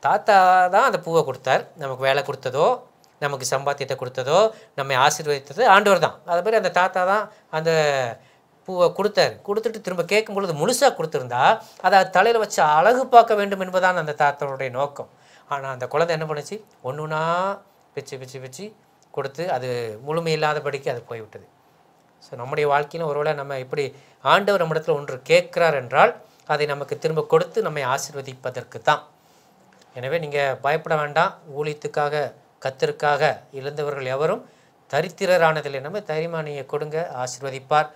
தாத்தா தான் அந்த பூவை கொடுத்தார். நமக்கு வேலை கொடுத்ததோ, நமக்கு சம்பாத்தியத்தை கொடுத்ததோ, நம்மை ஆசீர்வதித்தது ஆண்டவர் தான். அது மாதிரி அந்த தாத்தா தான் அந்த பூவை கொடுத்தார். கொடுத்துட்டு திரும்ப கேட்கும் பொழுது முழுசாக கொடுத்துருந்தா அதை தலையில் வச்சு அழகு பார்க்க வேண்டும் என்பதான் அந்த தாத்தாவுடைய நோக்கம். ஆனால் அந்த குழந்தை என்ன பண்ணுச்சு, ஒன்று ஒன்றா பிச்சு பிச்சு பிச்சு கொடுத்து அது முழுமையில்லாதபடிக்கு அது போய்விட்டது. ஸோ நம்முடைய வாழ்க்கையிலும் ஒருவேளை நம்ம இப்படி ஆண்டவர் நம்மிடத்தில் ஒன்று கேட்குறார் என்றால் அதை நமக்கு திரும்ப கொடுத்து நம்மை ஆசீர்வதிப்பதற்கு தான். எனவே நீங்கள் பயப்பட வேண்டாம். ஊழியத்துக்காக கர்த்தருக்காக இழந்தவர்கள் எவரும் தரித்திரரானதில்லை. நம்ம தைரியமாக நீங்கள் கொடுங்க, ஆசீர்வதிப்பார்.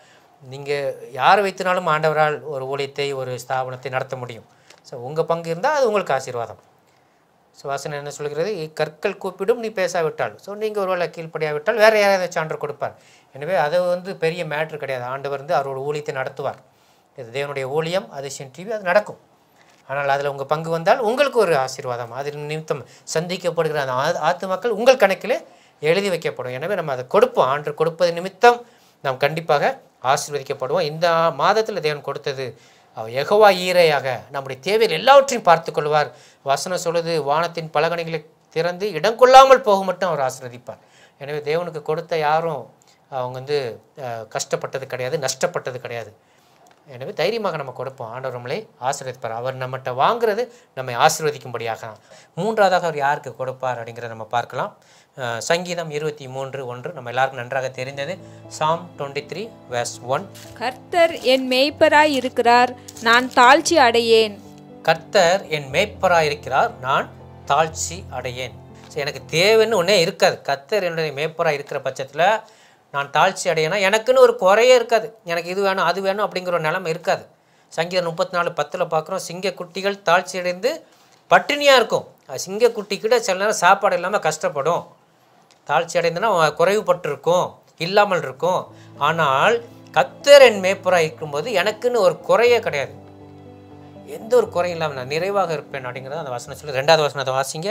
நீங்கள் யாரை வைத்தினாலும் ஆண்டவரால் ஒரு ஊழியத்தை ஒரு ஸ்தாபனத்தை நடத்த முடியும். ஸோ உங்கள் பங்கு இருந்தால் அது உங்களுக்கு ஆசீர்வாதம். ஸோ வாசனை என்ன சொல்கிறது, கற்கள் கூப்பிடும் நீ பேசாவிட்டால். ஸோ நீங்கள் ஒருவேளை கீழ்ப்படியாவிட்டால் வேறு யாராவது சான்று கொடுப்பார். எனவே அது பெரிய மேட்ரு கிடையாது. ஆண்டவர் அவரோட ஊழியத்தை நடத்துவார். இது தேவனுடைய ஊழியம், அதிசயம் டிவி, அது நடக்கும். ஆனால் அதில் உங்கள் பங்கு வந்தால் உங்களுக்கு ஒரு ஆசீர்வாதம். அதில் நிமித்தம் சந்திக்கப்படுகிற அந்த ஆத்து மக்கள் உங்கள் கணக்கில் எழுதி வைக்கப்படும். எனவே நம்ம அதை கொடுப்போம். ஆண்டு கொடுப்பது நிமித்தம் நாம் கண்டிப்பாக ஆசீர்வதிக்கப்படுவோம். இந்த மாதத்தில் தேவன் கொடுத்தது யெகோவா ஈரையாக நம்முடைய தேவையில் எல்லாவற்றையும் பார்த்து கொள்வார். வசனம் சொல்லுது, வானத்தின் பலகணிகளை திறந்து இடம் கொள்ளாமல் போக மட்டும் அவர் ஆசீர்வதிப்பார். எனவே தேவனுக்கு கொடுத்த யாரும் அவங்க வந்து கஷ்டப்பட்டது கிடையாது, நஷ்டப்பட்டது கிடையாது. எனவே தைரியமாக நம்ம கொடுப்போம். ஆண்டவர் நம்மளை ஆசீர்வதிப்பார். அவர் நம்மகிட்ட வாங்குறது நம்மை ஆசீர்வதிக்கும்படியாக தான். மூன்றாவதாக அவர் யாருக்கு கொடுப்பார் அப்படிங்கிறத நம்ம பார்க்கலாம். சங்கீதம் 23:1 நம்ம எல்லாருக்கும் நன்றாக தெரிந்தது. Psalm 23:1. கர்த்தர் என் மேய்ப்பராய் இருக்கிறார், நான் தாழ்ச்சி அடையேன். கர்த்தர் என் மேய்ப்பராய் இருக்கிறார், நான் தாழ்ச்சி அடையேன். எனக்கு தேவைன்னு ஒன்றே இருக்காது. கர்த்தர் என்னுடைய மேய்ப்பராய் இருக்கிற பட்சத்தில் நான் தாழ்ச்சி அடையேன்னா எனக்குன்னு ஒரு குறையே இருக்காது. எனக்கு இது வேணும் அது வேணும் அப்படிங்கிற ஒரு நிலைமை இருக்காது. சங்கீதம் 34:10 பார்க்குறோம், சிங்கக்குட்டிகள் தாழ்ச்சி அடைந்து பட்டினியாக இருக்கும். சிங்கக்குட்டி கூட சில நேரம் சாப்பாடு இல்லாமல் கஷ்டப்படும். தாழ்ச்சி அடைந்துன்னா குறைவுபட்டு இருக்கும், இல்லாமல் இருக்கும். ஆனால் கர்த்தர் என் மேய்ப்பராய் இருக்கும்போது எனக்குன்னு ஒரு குறையே கிடையாது. எந்த ஒரு குறையும் இல்லாமல் நான் நிறைவாக இருப்பேன் அப்படிங்கிறத அந்த வசனம் சொல்லி. 2வது வசனத்தை வாசிங்க.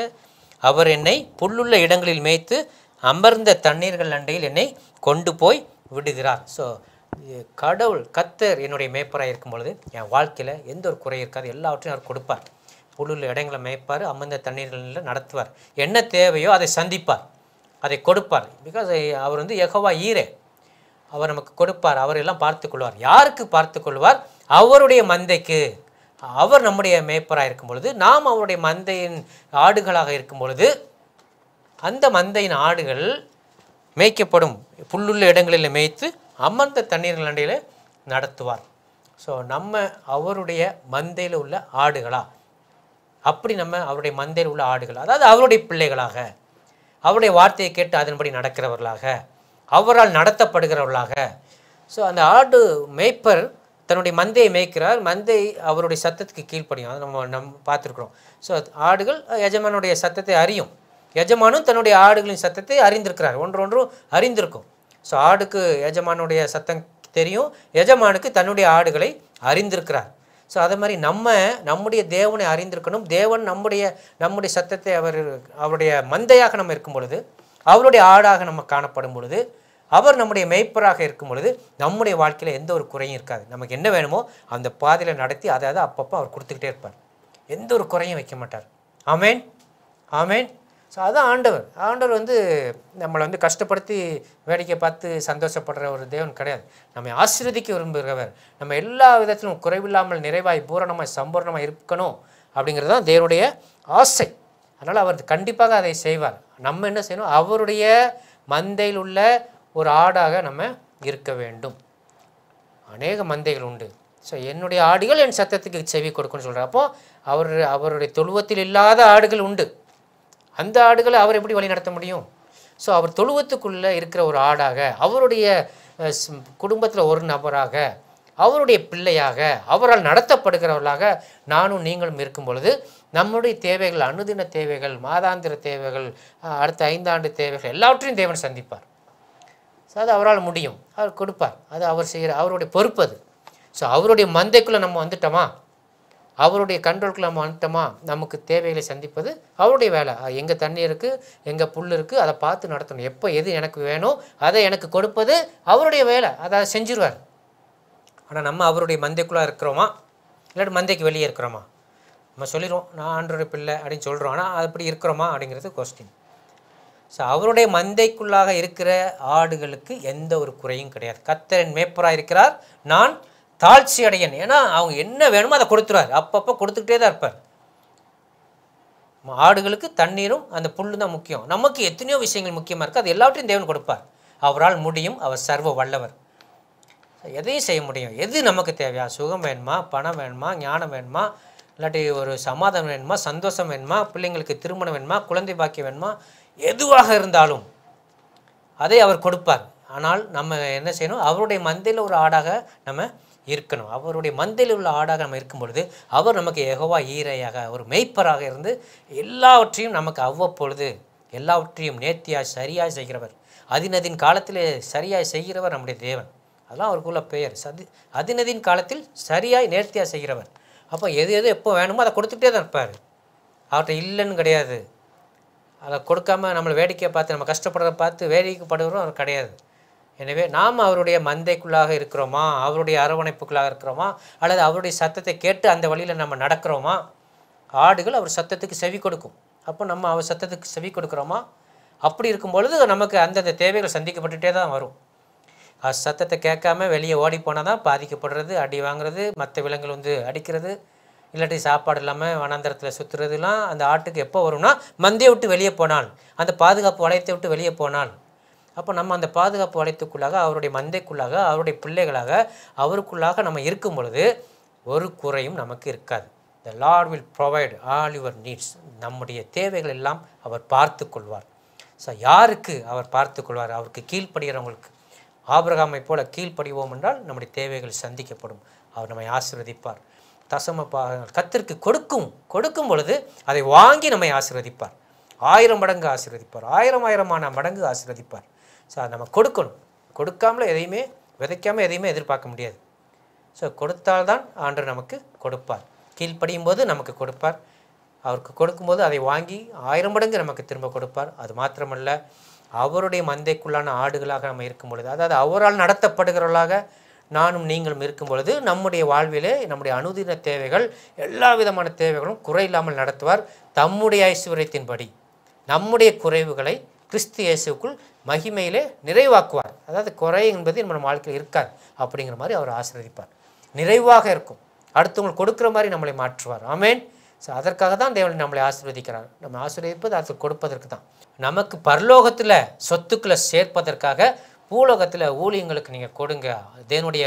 அவர் என்னை புல்லுள்ள இடங்களில் மேய்த்து அமர்ந்த தண்ணீர்கள் அண்டையில் என்னை கொண்டு போய் விடுகிறார். ஸோ கடவுள் கர்த்தர் என்னுடைய மேய்ப்பராக இருக்கும் பொழுது என் வாழ்க்கையில் எந்த ஒரு குறை இருக்காது. எல்லாவற்றையும் அவர் கொடுப்பார். புல்லுள்ள இடங்களை மேய்ப்பார், அமர்ந்த தண்ணீர்களில் நடத்துவார். என்ன தேவையோ அதை சந்திப்பார், அதை கொடுப்பார். பிகாஸ் அவர் வந்து யெகோவா ஈரே, அவர் நமக்கு கொடுப்பார். அவர் எல்லாம் பார்த்து கொள்வார். யாருக்கு பார்த்து கொள்வார்? அவருடைய மந்தைக்கு. அவர் நம்முடைய மேய்ப்பராக இருக்கும் பொழுது, நாம் அவருடைய மந்தையின் ஆடுகளாக இருக்கும் பொழுது, அந்த மந்தையின் ஆடுகள் மேய்க்கப்படும். புல்லுள்ள இடங்களில் மேய்த்து அமர்ந்த தண்ணீர்கள் அண்டையில் நடத்துவார். ஸோ நம்ம அவருடைய மந்தையில் உள்ள ஆடுகளா? அப்படி நம்ம அவருடைய மந்தையில் உள்ள ஆடுகள், அதாவது அவருடைய பிள்ளைகளாக, அவருடைய வார்த்தையை கேட்டு அதன்படி நடக்கிறவர்களாக, அவரால் நடத்தப்படுகிறவர்களாக. ஸோ அந்த ஆடு மேய்ப்பர் தன்னுடைய மந்தையை மேய்க்கிறார். மந்தை அவருடைய சத்தத்துக்கு கீழ்ப்படியும். அதை நம்ம பார்த்துருக்குறோம். ஸோ ஆடுகள் எஜமானுடைய சத்தத்தை அறியும். எஜமானும் தன்னுடைய ஆடுகளின் சத்தத்தை அறிந்திருக்கிறார். ஒன்றொன்றும் அறிந்திருக்கும். ஸோ ஆடுக்கு எஜமானுடைய சத்தம் தெரியும், எஜமானுக்கு தன்னுடைய ஆடுகளை அறிந்திருக்கிறார். ஸோ அதே மாதிரி நம்முடைய தேவனை அறிந்திருக்கணும். தேவன் நம்முடைய சத்தத்தை அவருடைய மந்தையாக நம்ம இருக்கும் பொழுது, அவருடைய ஆடாக நம்ம காணப்படும் பொழுது, அவர் நம்முடைய மேய்ப்பராக இருக்கும் பொழுது நம்முடைய வாழ்க்கையில் எந்த ஒரு குறையும் இருக்காது. நமக்கு என்ன வேணுமோ அந்த பாதையில் நடத்தி அதாவது அப்பப்போ அவர் கொடுத்துக்கிட்டே இருப்பார். எந்த ஒரு குறையும் வைக்க மாட்டார். ஆமேன், ஆமேன். ஸோ அதுதான் ஆண்டவர் வந்து நம்மளை வந்து கஷ்டப்படுத்தி வேடிக்கை பார்த்து சந்தோஷப்படுற ஒரு தேவன் கிடையாது. நம்மை ஆசீர்வதிக்க விரும்புகிறவர். நம்ம எல்லா விதத்திலும் குறைவில்லாமல் நிறைவாய் பூரணமாய் சம்பூர்ணமாக இருக்கணும் அப்படிங்கிறது தான் தேவனுடைய ஆசை. அதனால் அவர் கண்டிப்பாக அதை செய்வார். நம்ம என்ன செய்யணும்? அவருடைய மந்தையில் உள்ள ஒரு ஆடாக நம்ம இருக்க வேண்டும். அநேக மந்தைகள் உண்டு. ஸோ என்னுடைய ஆடுகள் என் சத்தத்துக்கு செவி கொடுக்குன்னு சொல்கிறார். அப்போது அவருடைய தொழுவத்தில் இல்லாத ஆடுகள் உண்டு. அந்த ஆடுகளை அவர் எப்படி வழி நடத்த முடியும்? ஸோ அவர் தொழுவத்துக்குள்ளே இருக்கிற ஒரு ஆடாக, அவருடைய குடும்பத்தில் ஒரு நபராக, அவருடைய பிள்ளையாக, அவரால் நடத்தப்படுகிறவர்களாக நானும் நீங்களும் இருக்கும் பொழுது நம்முடைய தேவைகள், அனுதின தேவைகள், மாதாந்திர தேவைகள், அடுத்த 5 ஆண்டு தேவைகள் எல்லாவற்றையும் தேவன் சந்திப்பார். ஸோ அது அவரால் முடியும், அவர் கொடுப்பார். அது அவர் செய்கிற அவருடைய பொறுப்பு அது. ஸோ அவருடைய மந்தைக்குள்ளே நம்ம வந்துட்டோமா, அவருடைய கண்ட்ரோலுக்குள்ள நம்ம வந்துட்டோமா, நமக்கு தேவைகளை சந்திப்பது அவருடைய வேலை. எங்கே தண்ணி இருக்குது, எங்கே புல் இருக்குது, அதை பார்த்து நடத்தணும். எப்போ எது எனக்கு வேணும் அதை எனக்கு கொடுப்பது அவருடைய வேலை. அதை செஞ்சிருவார். ஆனால் நம்ம அவருடைய மந்தைக்குள்ளே இருக்கிறோமா, இல்லாட்டி மந்தைக்கு வெளியே இருக்கிறோமா? நம்ம சொல்லிடுவோம் நான் ஆண்டவருடைய பிள்ளை அப்படின்னு சொல்கிறோம். ஆனால் அப்படி இருக்கிறோமா அப்படிங்கிறது கொஸ்டின். ஸோ அவருடைய மந்தைக்குள்ளாக இருக்கிற ஆடுகளுக்கு எந்த ஒரு குறையும் கிடையாது. கர்த்தர் மேய்ப்பராக இருக்கிறார், நான் தாழ்ச்சி அடையன். ஏன்னா அவங்க என்ன வேணுமோ அதை கொடுத்துருவார். அப்பப்போ கொடுத்துக்கிட்டே தான் இருப்பார். ஆடுகளுக்கு தண்ணீரும் அந்த புல்லு தான் முக்கியம். நமக்கு எத்தனையோ விஷயங்கள் முக்கியமாக இருக்குது, அது எல்லாவற்றையும் தேவன் கொடுப்பார். அவரால் முடியும். அவர் சர்வ வல்லவர். எதையும் செய்ய முடியும். எது நமக்கு தேவையா? சுகம் வேணுமா, பணம் வேணுமா, ஞானம் வேணுமா, இல்லாட்டி ஒரு சமாதானம் வேணுமா, சந்தோஷம் வேணுமா, பிள்ளைங்களுக்கு திருமணம் வேணுமா, குழந்தை பாக்கியம் வேணுமா, எதுவாக இருந்தாலும் அதை அவர் கொடுப்பார். ஆனால் நம்ம என்ன செய்யணும்? அவருடைய மந்தையில் ஒரு ஆடாக நம்ம இருக்கணும். அவருடைய மந்தையில் உள்ள ஆடாக நம்ம இருக்கும் பொழுது அவர் நமக்கு யெகோவா ஈரையாக, ஒரு மேய்ப்பராக இருந்து எல்லாவற்றையும் நமக்கு அவ்வப்பொழுது எல்லாவற்றையும் நேர்த்தியாய் சரியாய் செய்கிறவர், அதினதின் காலத்தில் சரியாய் செய்கிறவர் நம்முடைய தேவன். அதெல்லாம் அவருக்குள்ள பெயர். அதினதின் காலத்தில் சரியாய் நேர்த்தியாக செய்கிறவர். அப்போ எது எது எப்போ வேணுமோ அதை கொடுத்துட்டே தான் இருப்பார். அவர்கிட்ட இல்லைன்னு கிடையாது. அதை கொடுக்காம நம்மளை வேடிக்கையை பார்த்து நம்ம கஷ்டப்படுறத பார்த்து வேடிக்கைப்படுகிறோம் அவர் கிடையாது. எனவே நாம் அவருடைய மந்தைக்குள்ளாக இருக்கிறோமா, அவருடைய அரவணைப்புக்குள்ளாக இருக்கிறோமா, அல்லது அவருடைய சத்தத்தை கேட்டு அந்த வழியில் நம்ம நடக்கிறோமா? ஆடுகள் அவர் சத்தத்துக்கு செவி கொடுக்கும். அப்போ நம்ம அவர் சத்தத்துக்கு செவி கொடுக்குறோமா? அப்படி இருக்கும் பொழுது நமக்கு அந்தந்த தேவைகள் சந்திக்கப்பட்டுகிட்டே தான் வரும். சத்தத்தை கேட்காம வெளியே ஓடி போனால் தான் பாதிக்கப்படுறது, அடி வாங்குறது, மற்ற விலங்குகள் வந்து அடிக்கிறது, இல்லாட்டி சாப்பாடு இல்லாமல் வனாந்தரத்தில் சுற்றுறதுலாம் அந்த ஆட்டுக்கு எப்போ வரும்னா மந்தையை விட்டு வெளியே போனால், அந்த பாதுகாப்பு வளையத்தை விட்டு வெளியே போனால். அப்போ நம்ம அந்த பாதுகாப்பு வளையத்துக்குள்ளாக, அவருடைய மந்தைக்குள்ளாக, அவருடைய பிள்ளைகளாக, அவருக்குள்ளாக நம்ம இருக்கும் பொழுது ஒரு குறையும் நமக்கு இருக்காது. The Lord will provide all your needs. நம்முடைய தேவைகள் எல்லாம் அவர் பார்த்து கொள்வார். ஸோ யாருக்கு அவர் பார்த்து கொள்வார்? அவருக்கு கீழ்ப்படுகிறவங்களுக்கு. ஆபிரகாமை போல கீழ்ப்படிவோம் என்றால் நம்முடைய தேவைகள் சந்திக்கப்படும். அவர் நம்மை ஆசீர்வதிப்பார். தசம கர்த்தருக்கு கொடுக்கும் பொழுது அதை வாங்கி நம்மை ஆசீர்வதிப்பார். 1000 மடங்கு ஆசீர்வதிப்பார். 1000 மடங்கு ஆசீர்வதிப்பார். ஸோ நம்ம கொடுக்கணும். கொடுக்காமல எதையுமே விதைக்காமல் எதையுமே எதிர்பார்க்க முடியாது. ஸோ கொடுத்தால்தான் ஆண்டவர் நமக்கு கொடுப்பார். கீழ்ப்படியும் போது நமக்கு கொடுப்பார். அவருக்கு கொடுக்கும்போது அதை வாங்கி 1000 மடங்கு நமக்கு திரும்ப கொடுப்பார். அது மாத்திரமல்ல, அவருடைய மந்தைக்குள்ளான ஆடுகளாக நம்ம இருக்கும் பொழுது, அதாவது அவரால் நடத்தப்படுகிறவர்களாக நானும் நீங்களும் இருக்கும் பொழுது, நம்முடைய வாழ்விலே நம்முடைய அனுதின தேவைகள், எல்லா விதமான தேவைகளும் குறையில்லாமல் நடத்துவார். தம்முடைய ஐஸ்வர்யத்தின்படி நம்முடைய குறைவுகளை கிறிஸ்து இயேசுக்குள் மகிமையிலே நிறைவாக்குவார். அதாவது குறை என்பது நம்ம வாழ்க்கையில் இருக்காது. அப்படிங்கிற மாதிரி அவர் ஆசீர்வதிப்பார். நிறைவாக இருக்கும். அடுத்தவங்களுக்கு கொடுக்குற மாதிரி நம்மளை மாற்றுவார். ஆமேன். ஸோ அதற்காக தான் தேவன் நம்மளை ஆசீர்வதிக்கிறார். நம்ம ஆசீர்வதிப்பது அது கொடுப்பதற்கு தான். நமக்கு பரலோகத்தில் சொத்துக்களை சேர்ப்பதற்காக பூலோகத்தில் ஊழியங்களுக்கு நீங்கள் கொடுங்க. தேவனுடைய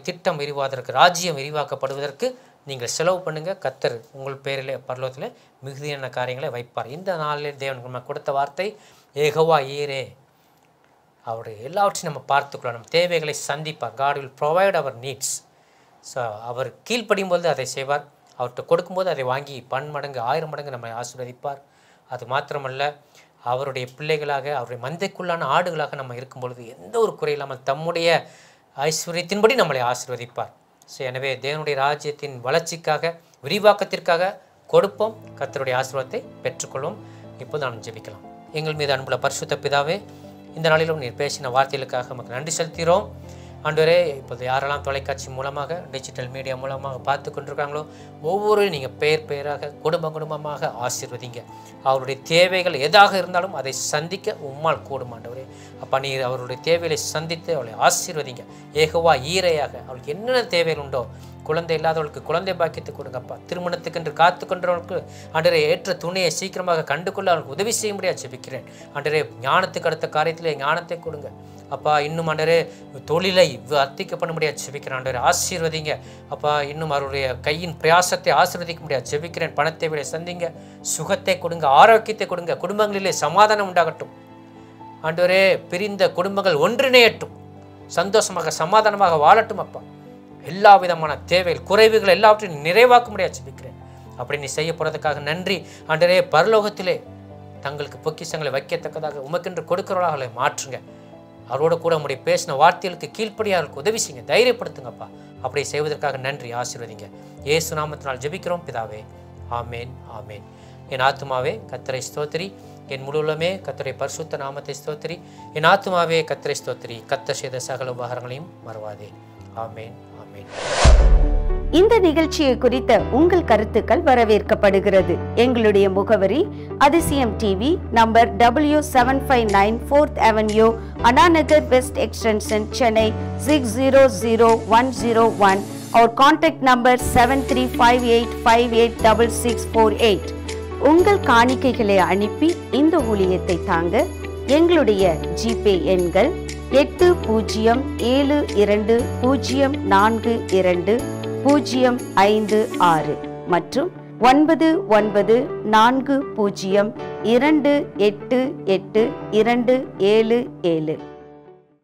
திட்டம் விரிவாதற்கு, ராஜ்யம் விரிவாக்கப்படுவதற்கு நீங்கள் செலவு பண்ணுங்கள். கர்த்தர் உங்கள் பேரில் பரலோகத்தில் மிகுதியான காரியங்களை வைப்பார். இந்த நாளில் தேவன் நம்ம கொடுத்த வார்த்தை யெகோவா ஈரே. அவருடைய எல்லாவற்றையும் நம்ம பார்த்துக்கலாம். நம்ம தேவைகளை சந்திப்பார். God will provide our needs. So அவர் கீழ்ப்படியும் போது அதை செய்வார். அவர்கிட்ட கொடுக்கும்போது அதை வாங்கி 10 மடங்கு 1000 மடங்கு நம்மை ஆசீர்வதிப்பார். அது மாத்திரமல்ல, அவருடைய பிள்ளைகளாக, அவருடைய மந்தைக்குள்ளான ஆடுகளாக நம்ம இருக்கும் பொழுது எந்த ஒரு குறையில்லாமல் தம்முடைய ஐஸ்வர்யத்தின்படி நம்மளை ஆசீர்வதிப்பார். ஸோ எனவே தேவனுடைய ராஜ்யத்தின் வளர்ச்சிக்காக, விரிவாக்கத்திற்காக கொடுப்போம். கர்த்தருடைய ஆசீர்வாதத்தை பெற்றுக்கொள்வோம். இப்போது நாம் ஜெபிக்கலாம். எங்கள் மீது அன்புள்ள பரிசுத்த பிதாவே, இந்த நாளிலும் நீர் பேசின வார்த்தைகளுக்காக நமக்கு நன்றி செலுத்துகிறோம். ஆண்டவரே, இப்போது யாரெல்லாம் தொலைக்காட்சி மூலமாக, டிஜிட்டல் மீடியா மூலமாக பார்த்து கொண்டிருக்காங்களோ ஒவ்வொரு நீங்கள் பேராக, குடும்பமாக ஆசீர்வதிங்க. அவருடைய தேவைகள் எதாக இருந்தாலும் அதை சந்திக்க உம்மால் கூடும் ஆண்டவரே. அப்பா, நீர் அவருடைய தேவைகளை சந்தித்து அவளை ஆசீர்வதிங்க. யெகோவா ஈரையாக அவளுக்கு என்னென்ன தேவைகள் உண்டோ, குழந்தை இல்லாதவர்களுக்கு குழந்தை பாக்கியத்தை கொடுங்கப்பா. திருமணத்துக்கு என்று காத்து கொண்டவர்களுக்கு ஆண்டவரே ஏற்ற துணையை சீக்கிரமாக கண்டுகொள்ள அவர்களுக்கு உதவி செய்ய முடியாது ஜெபிக்கிறேன். ஆண்டவரே, ஞானத்துக்கு அடுத்த காரியத்தில் ஞானத்தை கொடுங்க அப்பா. இன்னும் ஆண்டவரே தொழிலை வர்த்திக்க பண்ண முடியாது ஜெபிக்கிறேன். ஆண்டவரே ஆசீர்வதிங்க அப்பா. இன்னும் அவருடைய கையின் பிரயாசத்தை ஆசீர்வதிக்க முடியாது ஜெபிக்கிறேன். பணத்தை விட சந்திங்க, சுகத்தை கொடுங்க, ஆரோக்கியத்தை கொடுங்க, குடும்பங்களிலே சமாதானம் உண்டாகட்டும் ஆண்டவரே. பிரிந்த குடும்பங்கள் ஒன்றிணையட்டும், சந்தோஷமாக சமாதானமாக வாழட்டும் அப்பா. எல்லா விதமான தேவைகள், குறைவுகள் எல்லாவற்றையும் நிறைவாக்க முடியாது ஜெபிக்கிறேன். அப்படி நீ செய்ய போறதுக்காக நன்றி ஆண்டவரே. பரலோகத்திலே தங்களுக்கு பொக்கிஷங்களை வைக்கத்தக்கதாக உமக்கென்று கொடுக்கிறவர்களை மாற்றுங்க. அவரோட கூட உங்களுடைய பேசின வார்த்தைகளுக்கு கீழ்ப்படியாருக்கு உதவி செய்யுங்க, தைரியப்படுத்துங்கப்பா. அப்படி செய்வதற்காக நன்றி, ஆசீர்வதிங்க. இயேசு நாமத்தினால் ஜெபிக்கிறோம் பிதாவே. ஆமேன், ஆமேன். என் ஆத்துமாவே கர்த்தரை ஸ்தோத்திரி, என் முழுவதுமே கர்த்தருடைய பரிசுத்த நாமத்தை ஸ்தோத்திரி. என் ஆத்துமாவே கர்த்தரை ஸ்தோத்திரி, கர்த்தர் செய்த சகல உபகாரங்களையும் மறவாதே. ஆமேன், ஆமேன். இந்த நிகழ்ச்சியை குறித்த உங்கள் கருத்துக்கள் வரவேற்கப்படுகிறது. எங்களுடைய முகவரி Athisayam TV, number W759 4th Avenue, Anna Nagar west extension, Chennai 600101. Our contact number 7358586648. உங்கள் காணிக்கைகளை அனுப்பி இந்த ஊழியத்தை தாங்க எங்களுடைய ஜிபே எண்கள் 8072042056 மற்றும் 9940288277.